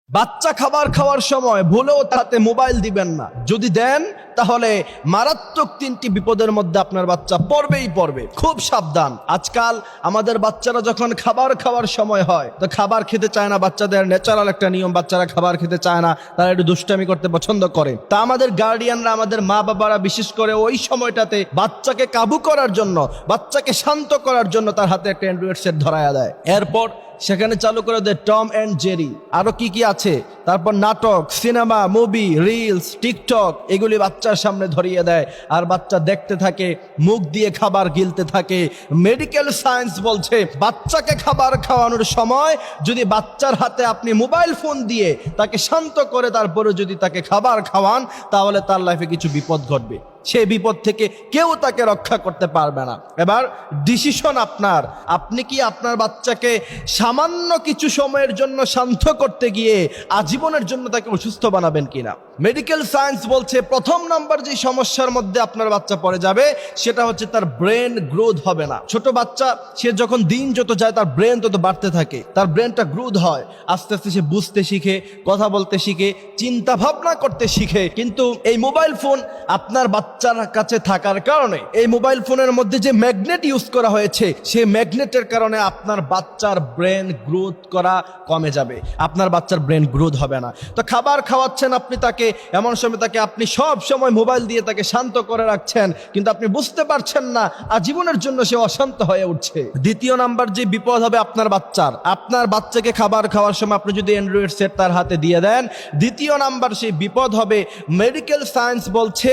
বাচ্চা খাবার খাওয়ার সময় ভুলেও তাতে মোবাইল দিবেন না। যদি দেন তাহলে মারাত্মক 3টি বিপদের মধ্যে আপনার বাচ্চা পড়বেই পড়বে। খুব সাবধান। আজকাল আমাদের বাচ্চারা যখন খাবার খাওয়ার সময় হয় তো খাবার খেতে চায় না। বাচ্চাদের ন্যাচারাল একটা নিয়ম, বাচ্চারা খাবার খেতে চায় না, তারা একটু দুষ্টামি করতে পছন্দ করে। তা আমাদের গার্ডিয়ানরা, আমাদের মা বাবারা বিশেষ করে ওই সময়টাতে বাচ্চাকে কাবু করার জন্য, বাচ্চাকে শান্ত করার জন্য তার হাতে একটা অ্যান্ড্রয়েড সেট ধরায়া দেয়। এরপর সেখানে চালু করে দেয় টম অ্যান্ড জেরি, আরো কি কি আছে, তারপর নাটক, সিনেমা, মুভি, রিলস, টিকটক, এগুলি বাচ্চার সামনে ধরিয়ে দেয়। আর বাচ্চা দেখতে থাকে, মুখ দিয়ে খাবার গিলতে থাকে। মেডিকেল সায়েন্স বলছে বাচ্চাকে খাবার খাওয়ানোর সময় যদি বাচ্চার হাতে আপনি মোবাইল ফোন দিয়ে তাকে শান্ত করে তারপরে যদি তাকে খাবার খাওয়ান, তাহলে তার লাইফে কিছু বিপদ ঘটবে। সেই বিপদ থেকে কেউ তাকে রক্ষা করতে পারবে না। এবার ডিসিশন আপনার। আপনি কি আপনার বাচ্চাকে সামান্য কিছু সময়ের জন্য শান্ত করতে গিয়ে আজীবনের জন্য তাকে অসুস্থ বানাবেন কিনা? মেডিকেল সায়েন্স বলছে প্রথম নাম্বার যে সমস্যার মধ্যে আপনার বাচ্চা পড়ে যাবে সেটা হচ্ছে তার ব্রেন গ্রোথ হবে না। ছোট বাচ্চা সে যখন দিন যত যায় তার ব্রেন তত বাড়তে থাকে, তার ব্রেনটা গ্রোথ হয়। আস্তে আস্তে সে বুঝতে শিখে, কথা বলতে শিখে, চিন্তা ভাবনা করতে শিখে। কিন্তু এই মোবাইল ফোন আপনার বাচ্চার কাছে থাকার কারণে, এই মোবাইল ফোনের মধ্যে যে ম্যাগনেট ইউজ করা হয়েছে সেই ম্যাগনেটের কারণে আপনার বাচ্চার ব্রেন গ্রোথ করা কমে যাবে। আপনার বাচ্চার ব্রেন গ্রোথ হবে না। তো খাবার খাওয়াচ্ছেন আপনি তাকে, এমন সময় তাকে আপনি সব সময় মোবাইল দিয়ে তাকে শান্ত করে রাখছেন, কিন্তু আপনি বুঝতে পারছেন না আজীবনের জন্য সে অশান্ত হয়ে উঠছে। দ্বিতীয় নাম্বার যে বিপদ হবে আপনার বাচ্চার, আপনার বাচ্চাকে খাবার খাওয়ার সময় আপনি যদি অ্যান্ড্রয়েড সেট তার হাতে দিয়ে দেন, দ্বিতীয় নাম্বার সেই বিপদ হবে, মেডিকেল সায়েন্স বলছে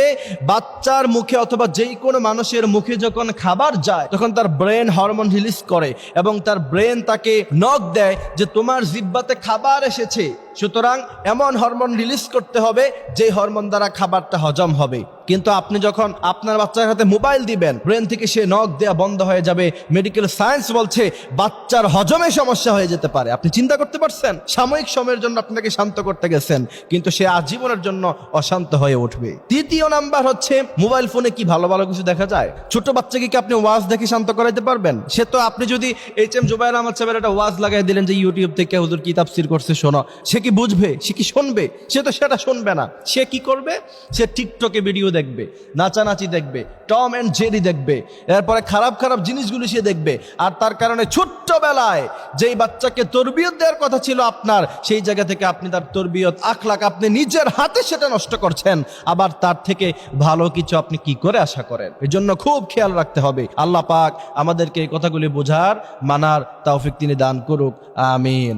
বাচ্চার মুখে অথবা যেই কোনো মানুষের মুখে যখন খাবার যায় তখন তার ব্রেন হরমোন রিলিজ করে এবং তার ব্রেন তাকে নক দেয় যে তোমার জিহ্বাতে খাবার এসেছে, সুতরাং এমন হরমোন রিলিজ করতে হবে যে হরমোন দ্বারা খাবারটা হজম হবে। কিন্তু আপনি যখন আপনার বাচ্চার হাতে মোবাইল দিবেন, ব্রেন থেকে সে নক দেয়া বন্ধ হয়ে যাবে। মেডিকেল সায়েন্স বলছে বাচ্চার হজমে সমস্যা হয়ে যেতে পারে। আপনি চিন্তা করতে পারছেন, সাময়িক সময়ের জন্য আপনাকে শান্ত করতে গেছেন, কিন্তু সে আজীবনের জন্য অশান্ত হয়ে উঠবে। তৃতীয় নাম্বার হচ্ছে মোবাইল ফোনে কি ভালো ভালো কিছু দেখা যায়। ছোট বাচ্চাকে কি আপনি ওয়াজ দেখে শান্ত করাইতে পারবেন? সে তো, আপনি যদি এইচ.এম. জুবায়ের আহমদ সাহেবের একটা ওয়াজ লাগাই দিলেন যে ইউটিউব থেকে হুজুর কি তাফসীর করছে শোনো, সে কি বুঝবে? সে কি শুনবে? সে তো সেটা শুনবে না। সে কি করবে? সে টিকটকে ভিডিও দেখবে, নাচানাচি দেখবে, টম অ্যান্ড জেরি দেখবে, এরপরে খারাপ খারাপ জিনিসগুলি সে দেখবে। আর তার কারণে ছোট্টবেলায় যেই বাচ্চাকে তরবিয়ত দেওয়ার কথা ছিল আপনার, সেই জায়গা থেকে আপনি তার তরবিয়ত, আখলাক আপনি নিজের হাতে সেটা নষ্ট করছেন। আবার তার থেকে ভালো কিছু আপনি কি করে আশা করেন? এর জন্য খুব খেয়াল রাখতে হবে। আল্লাহ পাক আমাদেরকে এই কথাগুলি বোঝার, মানার তৌফিক তিনি দান করুক। আমিন।